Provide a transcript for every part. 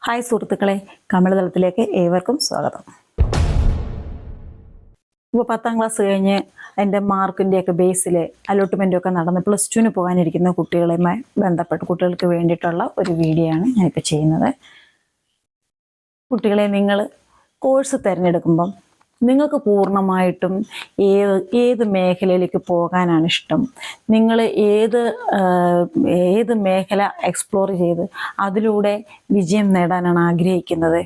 Hi സുഹൃത്തുക്കളെ, കമലതലത്തിലേക്ക് ഏവർക്കും സ്വാഗതം. ഇപ്പോൾ 10ാം ക്ലാസ് കഴിഞ്ഞ് എൻ്റെ മാർക്കിൻ്റെയൊക്കെ ബേസിൽ അലോട്ട്മെൻറ്റൊക്കെ നടന്ന് +2 പോകാനിരിക്കുന്ന കുട്ടികളുമായി ബന്ധപ്പെട്ട് കുട്ടികൾക്ക് വേണ്ടിയിട്ടുള്ള ഒരു വീഡിയോ ആണ് ഞാനിപ്പോൾ ചെയ്യുന്നത്. കുട്ടികളെ, നിങ്ങൾ കോഴ്സ് തിരഞ്ഞെടുക്കുമ്പം നിങ്ങൾക്ക് പൂർണ്ണമായിട്ടും ഏത് മേഖലയിലേക്ക് പോകാനാണ് ഇഷ്ടം, നിങ്ങൾ ഏത് മേഖല എക്സ്പ്ലോർ ചെയ്ത് അതിലൂടെ വിജയം നേടാനാണ് ആഗ്രഹിക്കുന്നത്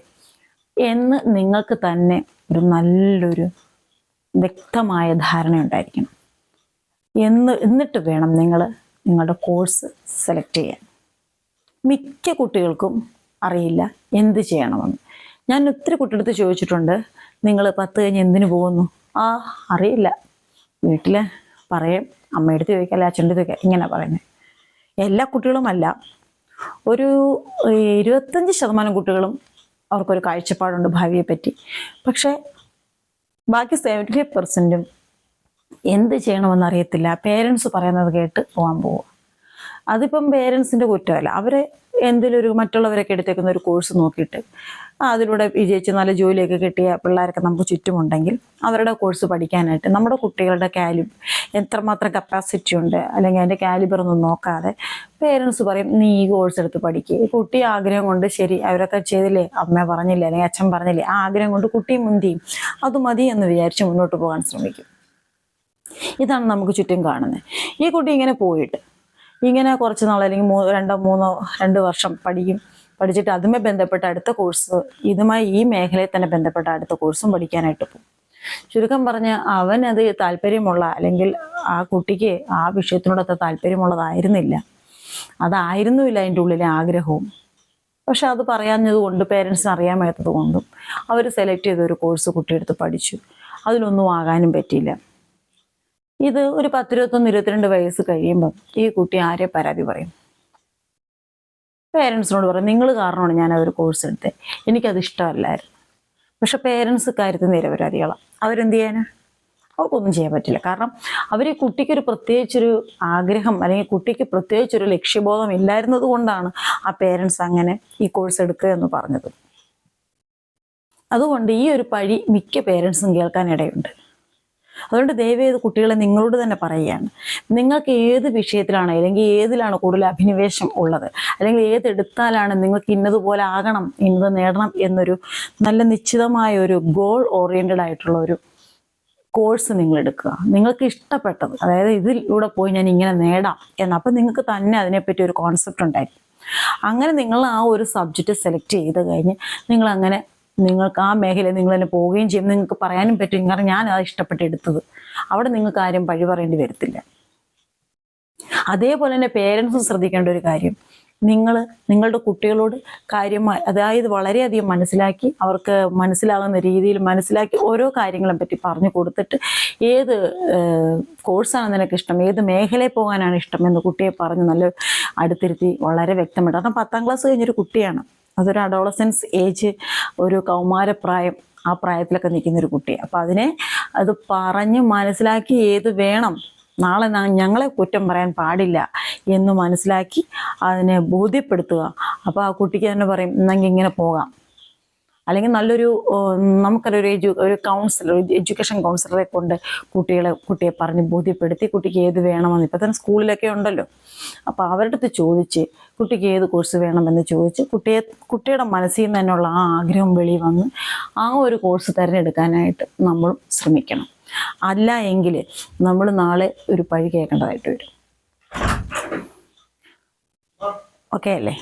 എന്ന് നിങ്ങൾക്ക് തന്നെ ഒരു നല്ലൊരു വ്യക്തമായ ധാരണ ഉണ്ടായിരിക്കണം. എന്നിട്ട് വേണം നിങ്ങളുടെ കോഴ്സ് സെലക്ട് ചെയ്യാൻ. മിക്ക കുട്ടികൾക്കും അറിയില്ല എന്ത് ചെയ്യണമെന്ന്. ഞാൻ ഒത്തിരി കുട്ടികളടുത്ത് ചോദിച്ചിട്ടുണ്ട്, നിങ്ങൾ 10 കഴിഞ്ഞ് എന്തിനു പോകുന്നു? അറിയില്ല, വീട്ടിൽ പറയും, അമ്മയെടുത്ത് ചോദിക്കാം, അല്ലെ അച്ഛൻ്റെ അടുത്ത് ചോദിക്കാം, ഇങ്ങനെ പറയുന്നത്. എല്ലാ കുട്ടികളുമല്ല, ഒരു 25% കുട്ടികളും അവർക്കൊരു കാഴ്ചപ്പാടുണ്ട് ഭാവിയെ പറ്റി. പക്ഷേ ബാക്കി 75%-ഉം എന്ത് ചെയ്യണമെന്ന് അറിയത്തില്ല. പേരൻസ് പറയുന്നത് കേട്ട് പോകാൻ പോവുക. അതിപ്പം പേരൻസിൻ്റെ കുറ്റമല്ല. അവരെ എന്തെങ്കിലും മറ്റുള്ളവരൊക്കെ എടുത്തേക്കുന്ന ഒരു കോഴ്സ് നോക്കിയിട്ട് അതിലൂടെ വിജയിച്ച് നല്ല ജോലിയൊക്കെ കിട്ടിയ പിള്ളേരൊക്കെ നമുക്ക് ചുറ്റുമുണ്ടെങ്കിൽ അവരുടെ കോഴ്സ് പഠിക്കാനായിട്ട് നമ്മുടെ കുട്ടികളുടെ എത്രമാത്രം കപ്പാസിറ്റി ഉണ്ട്, അല്ലെങ്കിൽ അതിൻ്റെ കാലിബറൊന്നും നോക്കാതെ പേരൻസ് പറയും, നീ ഈ കോഴ്സ് എടുത്ത് പഠിക്കുക. കുട്ടി ആഗ്രഹം കൊണ്ട്, ശരി അവരൊക്കെ ചെയ്തില്ലേ, അമ്മ പറഞ്ഞില്ലേ അല്ലെങ്കിൽ അച്ഛൻ പറഞ്ഞില്ലേ, ആ ആഗ്രഹം കൊണ്ട് കുട്ടിയും മുന്തിയും അത് മതി എന്ന് വിചാരിച്ച് മുന്നോട്ട് പോകാൻ ശ്രമിക്കും. ഇതാണ് നമുക്ക് ചുറ്റും കാണുന്നത്. ഈ കുട്ടി ഇങ്ങനെ പോയിട്ട് ഇങ്ങനെ കുറച്ച് നാൾ അല്ലെങ്കിൽ 2 വർഷം പഠിച്ചിട്ട് അതുമായി ബന്ധപ്പെട്ട അടുത്ത കോഴ്സ്, ഈ മേഖലയിൽ തന്നെ ബന്ധപ്പെട്ട അടുത്ത കോഴ്സും പഠിക്കാനായിട്ട് പോകും. ചുരുക്കം പറഞ്ഞ് അവനത് താല്പര്യമുള്ള, അല്ലെങ്കിൽ ആ കുട്ടിക്ക് ആ വിഷയത്തിനോടൊക്കെ താല്പര്യമുള്ളതായിരുന്നില്ല, അതായിരുന്നില്ല അതിൻ്റെ ഉള്ളിലെ ആഗ്രഹവും. പക്ഷെ അത് പറയാഞ്ഞതുകൊണ്ട്, പേരൻസിന് അറിയാൻ മേത്തത് കൊണ്ടും അവർ സെലക്ട് ചെയ്തൊരു കോഴ്സ് കുട്ടിയെടുത്ത് പഠിച്ചു. അതിലൊന്നും ആകാനും പറ്റിയില്ല. ഇത് ഒരു 10, 21, 22 വയസ്സ് കഴിയുമ്പം ഈ കുട്ടി ആരെ പരാതി പറയും? പേരൻസിനോട് പറയും, നിങ്ങൾ കാരണമാണ് ഞാൻ അതൊരു കോഴ്സ് എടുത്തത്, എനിക്കത് ഇഷ്ടമല്ലായിരുന്നു. പക്ഷെ പേരൻസ് കാര്യത്തിൽ നിരപരാധികളാണ്. അവരെന്ത് ചെയ്യാനാ? അവർക്കൊന്നും ചെയ്യാൻ പറ്റില്ല. കാരണം അവർ ഈ കുട്ടിക്കൊരു പ്രത്യേകിച്ചൊരു ആഗ്രഹം, അല്ലെങ്കിൽ കുട്ടിക്ക് പ്രത്യേകിച്ചൊരു ലക്ഷ്യബോധം ഇല്ലായിരുന്നത് കൊണ്ടാണ് ആ പേരൻസ് അങ്ങനെ ഈ കോഴ്സ് എടുക്കുക എന്ന് പറഞ്ഞത്. അതുകൊണ്ട് ഈ ഒരു പഴി മിക്ക പേരൻസും കേൾക്കാനിടയുണ്ട്. അതുകൊണ്ട് ദയവേത് കുട്ടികളെ നിങ്ങളോട് തന്നെ പറയുകയാണ്, നിങ്ങൾക്ക് ഏത് വിഷയത്തിലാണ്, അല്ലെങ്കിൽ ഏതിലാണ് കൂടുതൽ അഭിനിവേശം ഉള്ളത്, അല്ലെങ്കിൽ ഏതെടുത്താലാണ് നിങ്ങൾക്ക് ഇന്നതുപോലെ ആകണം, ഇന്നത് നേടണം എന്നൊരു നല്ല നിശ്ചിതമായ ഒരു ഗോൾ ഓറിയൻറ്റഡ് ആയിട്ടുള്ള ഒരു കോഴ്സ് നിങ്ങൾ എടുക്കുക. നിങ്ങൾക്ക് ഇഷ്ടപ്പെട്ടത്, അതായത് ഇതിലൂടെ പോയി ഞാൻ ഇങ്ങനെ നേടാം എന്ന്. അപ്പം നിങ്ങൾക്ക് തന്നെ അതിനെപ്പറ്റി ഒരു കോൺസെപ്റ്റ് ഉണ്ടായിരിക്കും. അങ്ങനെ നിങ്ങൾ ആ ഒരു സബ്ജക്റ്റ് സെലക്ട് ചെയ്ത് കഴിഞ്ഞ് നിങ്ങൾക്ക് ആ മേഖലയിൽ നിങ്ങൾ തന്നെ പോവുകയും ചെയ്യും. നിങ്ങൾക്ക് പറയാനും പറ്റും, കാരണം ഞാൻ അത് ഇഷ്ടപ്പെട്ടെടുത്തത്. അവിടെ നിങ്ങൾക്ക് ആരും പഴി പറയേണ്ടി വരത്തില്ല. അതേപോലെ തന്നെ പേരൻസും ശ്രദ്ധിക്കേണ്ട ഒരു കാര്യം, നിങ്ങളുടെ കുട്ടികളോട് കാര്യമായി, അതായത് വളരെയധികം മനസ്സിലാക്കി, അവർക്ക് മനസ്സിലാകുന്ന രീതിയിൽ മനസ്സിലാക്കി ഓരോ കാര്യങ്ങളെ പറ്റി പറഞ്ഞു കൊടുത്തിട്ട്, ഏത് കോഴ്സാണ് നിനക്കിഷ്ടം, ഏത് മേഖലയിൽ പോകാനാണ് ഇഷ്ടം എന്ന് കുട്ടിയെ പറഞ്ഞ് നല്ല അടുത്തിരുത്തി വളരെ വ്യക്തമായിട്ട്. കാരണം 10ാം ക്ലാസ് കഴിഞ്ഞൊരു കുട്ടിയാണ്, അതൊരു അഡോളസൻസ് ഏജ്, ഒരു കൗമാരപ്രായം, ആ പ്രായത്തിലൊക്കെ നിൽക്കുന്നൊരു കുട്ടി. അപ്പം അത് പറഞ്ഞ് മനസ്സിലാക്കി ഏത് വേണം, നാളെ ഞങ്ങളെ കുറ്റം പറയാൻ പാടില്ല എന്ന് മനസ്സിലാക്കി അതിനെ ബോധ്യപ്പെടുത്തുക. അപ്പോൾ ആ കുട്ടിക്ക് തന്നെ പറയും, എന്നെങ്കിൽ ഇങ്ങനെ പോകാം. അല്ലെങ്കിൽ നമുക്കൊരു കൗൺസിലർ, എഡ്യൂക്കേഷൻ കൗൺസിലറെ കൊണ്ട് കുട്ടിയെ പറഞ്ഞ് ബോധ്യപ്പെടുത്തി കുട്ടിക്ക് ഏത് വേണമെന്ന്, ഇപ്പം തന്നെ സ്കൂളിലൊക്കെ ഉണ്ടല്ലോ, അപ്പോൾ അവരുടെ അടുത്ത് ചോദിച്ച് കുട്ടിക്ക് ഏത് കോഴ്സ് വേണമെന്ന് ചോദിച്ച് കുട്ടിയുടെ മനസ്സിൽ നിന്ന് തന്നെയുള്ള ആ ആഗ്രഹം വെളിയിൽ വന്ന് ആ ഒരു കോഴ്സ് തിരഞ്ഞെടുക്കാനായിട്ട് നമ്മളും ശ്രമിക്കണം. അല്ല എങ്കിൽ നമ്മൾ നാളെ ഒരു പഴി കേൾക്കേണ്ടതായിട്ട് വരും. ഓക്കെ അല്ലേ?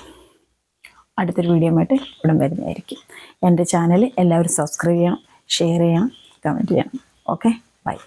അടുത്തൊരു വീഡിയോ ആയിട്ട് ഉടൻ വരുന്നതായിരിക്കും. എൻ്റെ ചാനൽ എല്ലാവരും സബ്സ്ക്രൈബ് ചെയ്യണം, ഷെയർ ചെയ്യണം, കമൻറ്റ് ചെയ്യണം. Okay, by.